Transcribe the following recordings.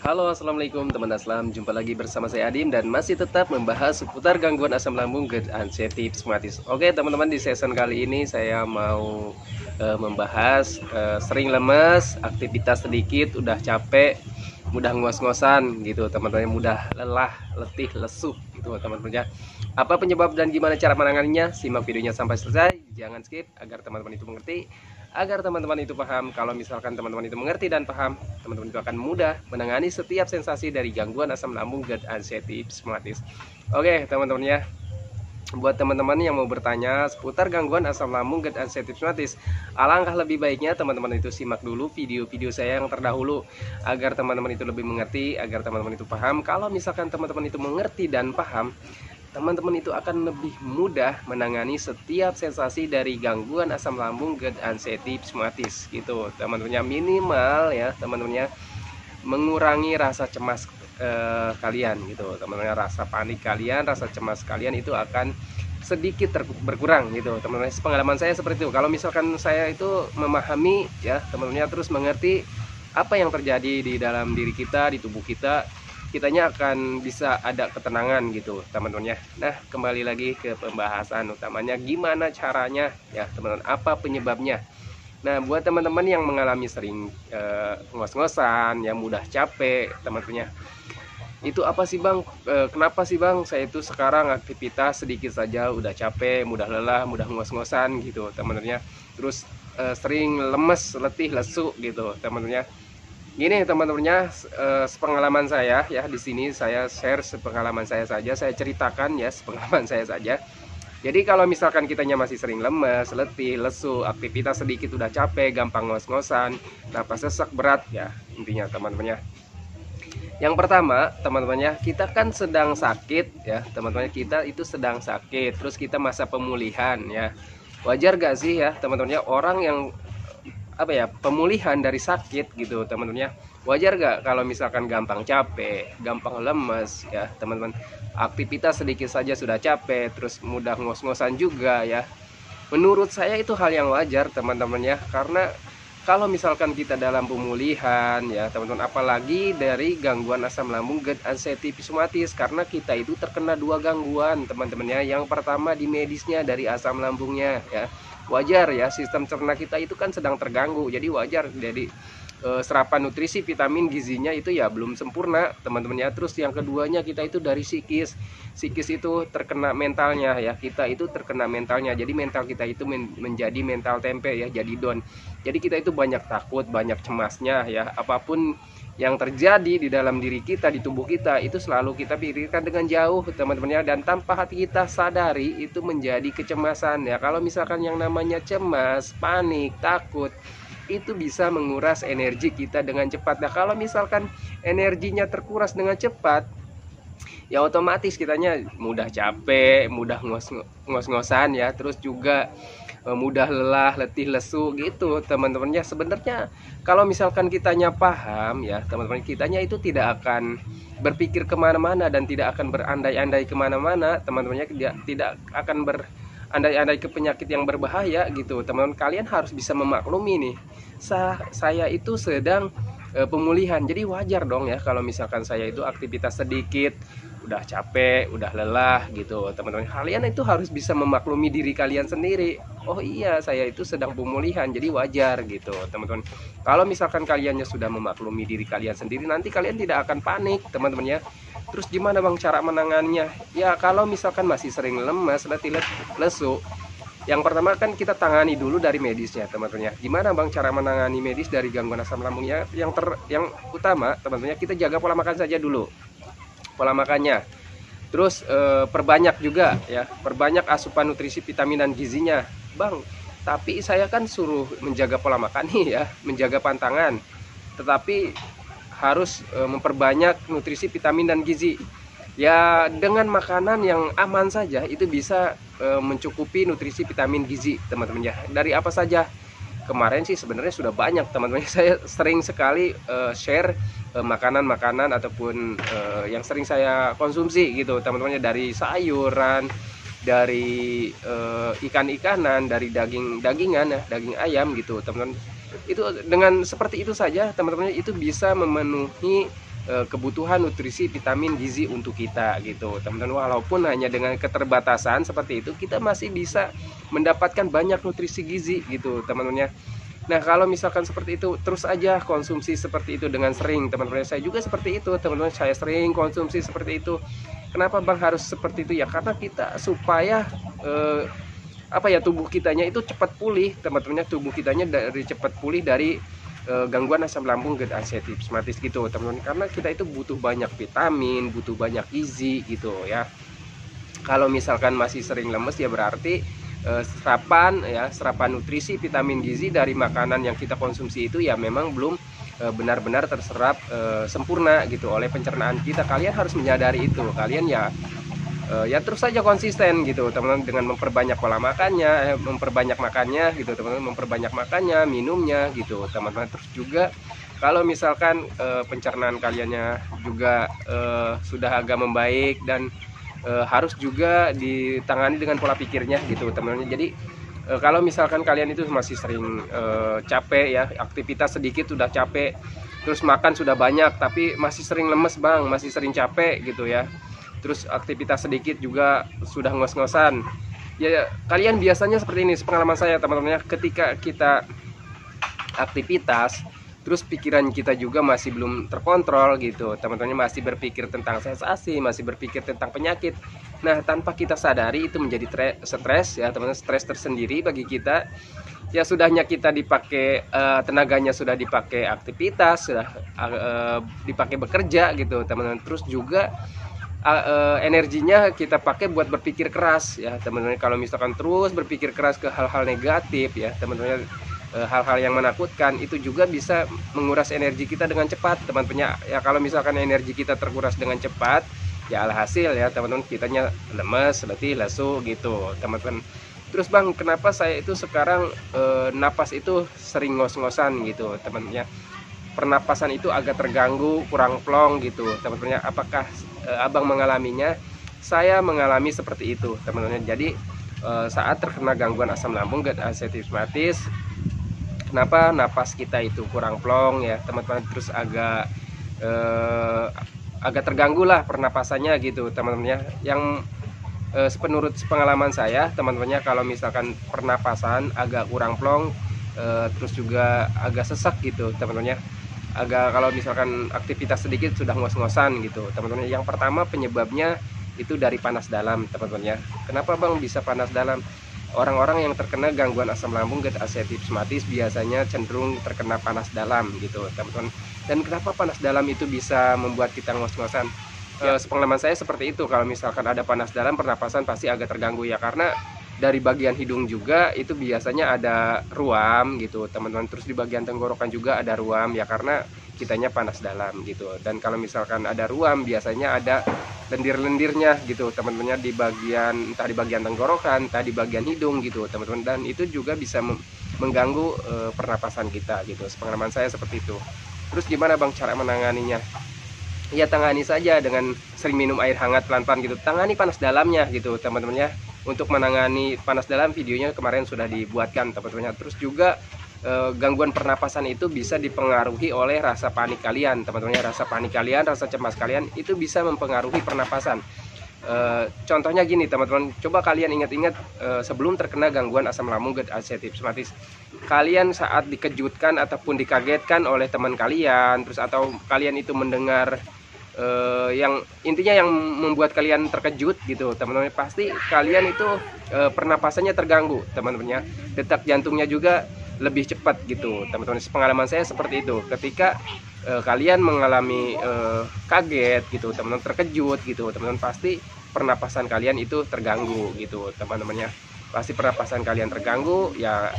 Halo, assalamualaikum teman Aslam. Jumpa lagi bersama saya Adim dan masih tetap membahas seputar gangguan asam lambung GERD and tips Matis. Oke teman-teman, di season kali ini saya mau membahas sering lemes, aktivitas sedikit, udah capek, mudah ngos-ngosan gitu teman-teman, mudah lelah, letih, lesu gitu teman-teman ya. Apa penyebab dan gimana cara menanganinya? Simak videonya sampai selesai, jangan skip agar teman-teman itu mengerti, agar teman-teman itu paham. Kalau misalkan teman-teman itu mengerti dan paham, teman-teman itu akan mudah menangani setiap sensasi dari gangguan asam lambung GERD and tips Matis. Oke teman-teman ya, buat teman-teman yang mau bertanya seputar gangguan asam lambung GERD and tips Matis, alangkah lebih baiknya teman-teman itu simak dulu video-video saya yang terdahulu agar teman-teman itu lebih mengerti, agar teman-teman itu paham. Kalau misalkan teman-teman itu mengerti dan paham, teman-teman itu akan lebih mudah menangani setiap sensasi dari gangguan asam lambung GERD and tips Matis gitu teman-temannya. Minimal ya teman-temannya mengurangi rasa cemas kalian gitu teman-teman, rasa panik kalian, rasa cemas kalian itu akan sedikit berkurang gitu teman-teman. Pengalaman saya seperti itu. Kalau misalkan saya itu memahami ya teman-teman, terus mengerti apa yang terjadi di dalam diri kita, di tubuh kita, kitanya akan bisa ada ketenangan gitu teman-teman ya. Nah, kembali lagi ke pembahasan utamanya, gimana caranya ya teman-teman, apa penyebabnya. Nah, buat teman-teman yang mengalami sering ngos-ngosan, yang mudah capek teman-teman ya, itu apa sih bang, kenapa sih bang saya itu sekarang aktivitas sedikit saja udah capek, mudah lelah, mudah ngos-ngosan gitu teman-teman ya, terus sering lemes, letih, lesu gitu teman-teman ya. Gini teman-temannya, sepengalaman saya ya, di sini saya share sepengalaman saya saja, saya ceritakan ya sepengalaman saya saja. Jadi kalau misalkan kitanya masih sering lemes, letih, lesu, aktivitas sedikit udah capek, gampang ngos-ngosan, napas sesak berat ya, intinya teman-temannya. Yang pertama teman-temannya, kita kan sedang sakit ya teman-temannya, kita itu sedang sakit, terus kita masa pemulihan ya. Wajar gak sih ya teman-temannya, orang yang pemulihan dari sakit gitu teman-teman ya, wajar gak kalau misalkan gampang capek, gampang lemes ya teman-teman, aktivitas sedikit saja sudah capek, terus mudah ngos-ngosan juga ya. Menurut saya itu hal yang wajar teman-teman ya, karena kalau misalkan kita dalam pemulihan ya teman-teman, apalagi dari gangguan asam lambung GERD and tips Matis, karena kita itu terkena dua gangguan teman-teman ya. Yang pertama di medisnya, dari asam lambungnya ya, wajar ya, sistem cerna kita itu kan sedang terganggu, jadi wajar. Jadi serapan nutrisi, vitamin, gizinya itu ya belum sempurna teman-teman ya. Terus yang keduanya, kita itu dari psikis itu terkena mentalnya ya, kita itu terkena mentalnya, jadi mental kita itu menjadi mental tempe ya, jadi down. Jadi kita itu banyak takut, banyak cemasnya ya, apapun yang terjadi di dalam diri kita, di tubuh kita, itu selalu kita pikirkan dengan jauh teman-teman ya, dan tanpa hati kita sadari itu menjadi kecemasan ya. Kalau misalkan yang namanya cemas, panik, takut, itu bisa menguras energi kita dengan cepat. Nah, kalau misalkan energinya terkuras dengan cepat, ya otomatis kitanya mudah capek, mudah ngos-ngosan ya, terus juga mudah lelah, letih, lesu gitu teman-temannya. Sebenarnya kalau misalkan kitanya paham ya teman-teman, kitanya itu tidak akan berpikir kemana-mana dan tidak akan berandai-andai kemana-mana teman-temannya, tidak akan berandai-andai ke penyakit yang berbahaya gitu teman-teman. Kalian harus bisa memaklumi nih, saya itu sedang pemulihan, jadi wajar dong ya kalau misalkan saya itu aktivitas sedikit udah capek, udah lelah gitu teman-teman. Kalian itu harus bisa memaklumi diri kalian sendiri. Oh iya, saya itu sedang pemulihan, jadi wajar gitu teman-teman. Kalau misalkan kaliannya sudah memaklumi diri kalian sendiri, nanti kalian tidak akan panik teman-teman ya. Terus gimana bang cara menangannya? Ya kalau misalkan masih sering lemas, letih, lesu, yang pertama kan kita tangani dulu dari medisnya teman-teman ya. Gimana bang cara menangani medis dari gangguan asam lambungnya? Yang utama teman-teman ya, kita jaga pola makan saja dulu, pola makannya. Terus perbanyak juga ya, perbanyak asupan nutrisi, vitamin dan gizinya. Bang, tapi saya kan suruh menjaga pola makan nih ya, menjaga pantangan, tetapi harus memperbanyak nutrisi, vitamin dan gizi. Ya dengan makanan yang aman saja itu bisa mencukupi nutrisi, vitamin, gizi teman-teman ya. Dari apa saja? Kemarin sih sebenarnya sudah banyak teman-teman, saya sering sekali share makanan-makanan ataupun yang sering saya konsumsi gitu teman-teman, dari sayuran, dari ikan-ikanan, dari daging-dagingan ya, daging ayam gitu teman-teman. Itu dengan seperti itu saja teman-teman, itu bisa memenuhi kebutuhan nutrisi vitamin gizi untuk kita gitu teman-teman. Walaupun hanya dengan keterbatasan seperti itu, kita masih bisa mendapatkan banyak nutrisi gizi gitu teman-teman ya. Nah kalau misalkan seperti itu terus aja konsumsi seperti itu dengan sering teman-teman, saya juga seperti itu teman-teman, saya sering konsumsi seperti itu. Kenapa bang harus seperti itu ya? Karena kita supaya tubuh kitanya itu cepat pulih teman-teman, tubuh kitanya dari cepat pulih dari gangguan asam lambung GERD asetipismatis gitu teman-teman. Karena kita itu butuh banyak vitamin, butuh banyak gizi gitu ya. Kalau misalkan masih sering lemes ya berarti serapan nutrisi vitamin gizi dari makanan yang kita konsumsi itu ya memang belum benar-benar terserap sempurna gitu oleh pencernaan kita. Kalian harus menyadari itu. Kalian ya terus saja konsisten gitu teman-teman, dengan memperbanyak pola makannya, memperbanyak makannya gitu teman-teman, memperbanyak makannya, minumnya gitu teman-teman. Terus juga kalau misalkan pencernaan kaliannya juga sudah agak membaik dan harus juga ditangani dengan pola pikirnya gitu teman-teman. Jadi kalau misalkan kalian itu masih sering capek ya, aktivitas sedikit sudah capek, terus makan sudah banyak tapi masih sering lemes bang, masih sering capek gitu ya, terus aktivitas sedikit juga sudah ngos-ngosan ya, kalian biasanya seperti ini, pengalaman saya teman-teman ya, ketika kita aktivitas terus pikiran kita juga masih belum terkontrol gitu teman-teman, masih berpikir tentang sensasi, masih berpikir tentang penyakit. Nah tanpa kita sadari itu menjadi stres ya teman-teman, stres tersendiri bagi kita ya. Sudahnya kita dipakai tenaganya sudah dipakai aktivitas, sudah dipakai bekerja gitu teman-teman, terus juga energinya kita pakai buat berpikir keras ya teman-teman. Kalau misalkan terus berpikir keras ke hal-hal negatif ya teman-teman, hal-hal yang menakutkan, itu juga bisa menguras energi kita dengan cepat teman-teman ya. Kalau misalkan energi kita terkuras dengan cepat ya alhasil ya teman-teman, kitanya lemes, letih, lesu gitu teman-teman. Terus bang, kenapa saya itu sekarang napas itu sering ngos-ngosan gitu teman-teman ya, pernapasan itu agak terganggu, kurang plong gitu teman-teman ya. Apakah abang mengalaminya? Saya mengalami seperti itu teman-teman. Jadi saat terkena gangguan asam lambung GERD asetipismatis, kenapa napas kita itu kurang plong ya teman-teman, terus agak terganggu lah pernapasannya gitu teman-teman ya. Yang menurut pengalaman saya teman-teman ya, kalau misalkan pernapasan agak kurang plong, terus juga agak sesak gitu teman-teman ya, agak, kalau misalkan aktivitas sedikit sudah ngos-ngosan gitu teman-teman. Yang pertama penyebabnya itu dari panas dalam teman-teman ya. Kenapa bang bisa panas dalam? Orang-orang yang terkena gangguan asam lambung GERD asetipismatis biasanya cenderung terkena panas dalam gitu teman-teman. Dan kenapa panas dalam itu bisa membuat kita ngos-ngosan? Ya, sepengalaman saya seperti itu. Kalau misalkan ada panas dalam, pernapasan pasti agak terganggu ya, karena dari bagian hidung juga itu biasanya ada ruam gitu teman-teman. Terus di bagian tenggorokan juga ada ruam ya, karena kitanya panas dalam gitu. Dan kalau misalkan ada ruam, biasanya ada lendir-lendirnya gitu teman-teman, di bagian, entah di bagian tenggorokan, entah di bagian hidung gitu teman-teman. Dan itu juga bisa mengganggu pernapasan kita gitu. Pengalaman saya seperti itu. Terus gimana bang cara menanganinya? Ya tangani saja dengan sering minum air hangat pelan-pelan gitu. Tangani panas dalamnya gitu teman-teman ya. Untuk menangani panas dalam, videonya kemarin sudah dibuatkan teman-teman. Terus juga gangguan pernapasan itu bisa dipengaruhi oleh rasa panik kalian teman-teman. Rasa panik kalian, rasa cemas kalian itu bisa mempengaruhi pernapasan. Contohnya gini teman-teman, coba kalian ingat-ingat sebelum terkena gangguan asam lambung GERD asetipismatis, kalian saat dikejutkan ataupun dikagetkan oleh teman kalian, terus atau kalian itu mendengar yang intinya yang membuat kalian terkejut gitu teman-teman, pasti kalian itu pernapasannya terganggu teman-teman ya. Detak jantungnya juga lebih cepat gitu teman-teman. Pengalaman saya seperti itu. Ketika kalian mengalami kaget gitu teman-teman, terkejut gitu teman-teman, pasti pernapasan kalian itu terganggu gitu teman-teman ya. Pasti pernapasan kalian terganggu ya.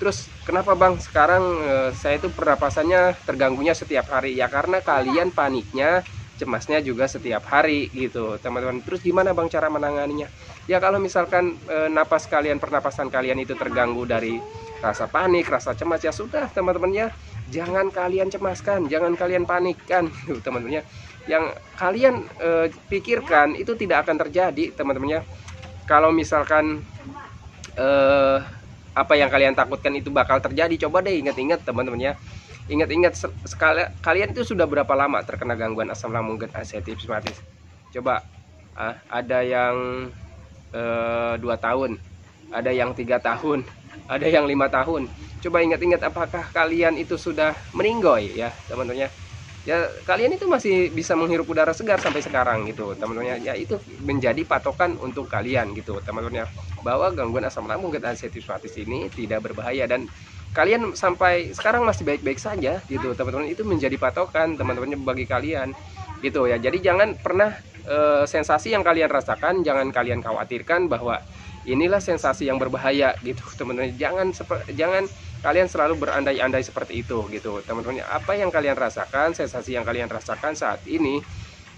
Terus kenapa bang sekarang saya itu pernapasannya terganggunya setiap hari ya? Karena kalian paniknya, cemasnya juga setiap hari gitu teman-teman. Terus gimana bang cara menanganinya? Ya kalau misalkan napas kalian, pernapasan kalian itu terganggu dari rasa panik, rasa cemas, ya sudah teman-teman ya, jangan kalian cemaskan, jangan kalian panikkan gitu teman-teman ya. Yang kalian pikirkan itu tidak akan terjadi teman-teman ya. Kalau misalkan apa yang kalian takutkan itu bakal terjadi, coba deh ingat-ingat teman-teman ya. ingat-ingat sekali, kalian itu sudah berapa lama terkena gangguan asam lambung GERD ACT psoriasis? Coba, ada yang 2 tahun, ada yang 3 tahun, ada yang 5 tahun. Coba ingat-ingat, apakah kalian itu sudah meninggoy ya teman-teman ya? Kalian itu masih bisa menghirup udara segar sampai sekarang gitu teman-teman ya. Itu menjadi patokan untuk kalian gitu teman-teman ya, bahwa gangguan asam lambung GERD ACT psoriasis ini tidak berbahaya dan kalian sampai sekarang masih baik-baik saja gitu teman-teman. Itu menjadi patokan teman-teman bagi kalian gitu ya. Jadi jangan pernah sensasi yang kalian rasakan, jangan kalian khawatirkan bahwa inilah sensasi yang berbahaya gitu teman-teman. Jangan kalian selalu berandai-andai seperti itu gitu teman-teman. Apa yang kalian rasakan, sensasi yang kalian rasakan saat ini,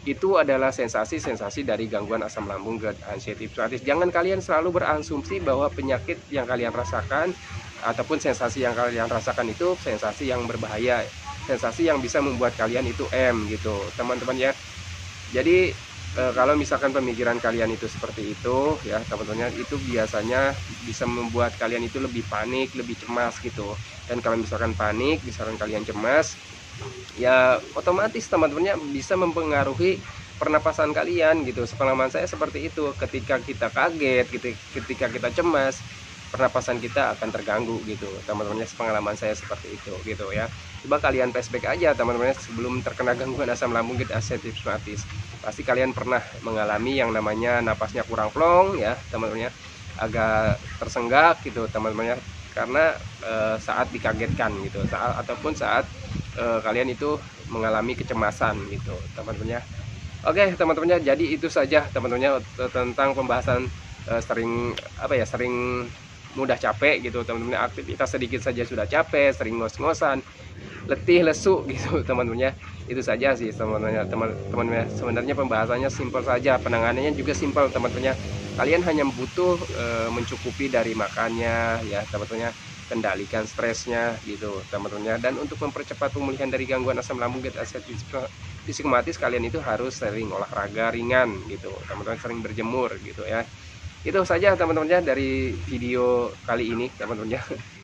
itu adalah sensasi-sensasi dari gangguan asam lambung GERD ACT psoriasis. Jangan kalian selalu berasumsi bahwa penyakit yang kalian rasakan ataupun sensasi yang kalian rasakan itu sensasi yang berbahaya, sensasi yang bisa membuat kalian itu gitu teman-teman ya. Jadi kalau misalkan pemikiran kalian itu seperti itu ya teman-teman, itu biasanya bisa membuat kalian itu lebih panik, lebih cemas gitu. Dan kalau misalkan panik, misalkan kalian cemas, ya otomatis teman-temannya bisa mempengaruhi pernapasan kalian gitu. Sepengalaman saya seperti itu, ketika kita kaget gitu, ketika kita cemas, pernapasan kita akan terganggu gitu teman-temannya. Pengalaman saya seperti itu gitu ya. Coba kalian flashback aja teman-teman, sebelum terkena gangguan asam lambung GERD ACT psoriasis, pasti kalian pernah mengalami yang namanya napasnya kurang plong ya teman-teman, agak tersenggak gitu teman-teman, karena saat dikagetkan gitu, ataupun saat kalian itu mengalami kecemasan gitu teman-teman. Oke teman-teman, jadi itu saja teman-teman tentang pembahasan sering mudah capek gitu teman-teman. Aktivitas sedikit saja sudah capek, sering ngos-ngosan, letih, lesu gitu teman-teman. Itu saja sih teman-teman. Sebenarnya pembahasannya simpel saja, penanganannya juga simpel teman-teman. Kalian hanya butuh mencukupi dari makannya ya teman-teman, kendalikan stresnya gitu teman-teman. Dan untuk mempercepat pemulihan dari gangguan asam lambung GERD ACT psikomatis, kalian itu harus sering olahraga ringan gitu teman-teman, sering berjemur gitu ya. Itu saja teman-teman dari video kali ini teman-teman.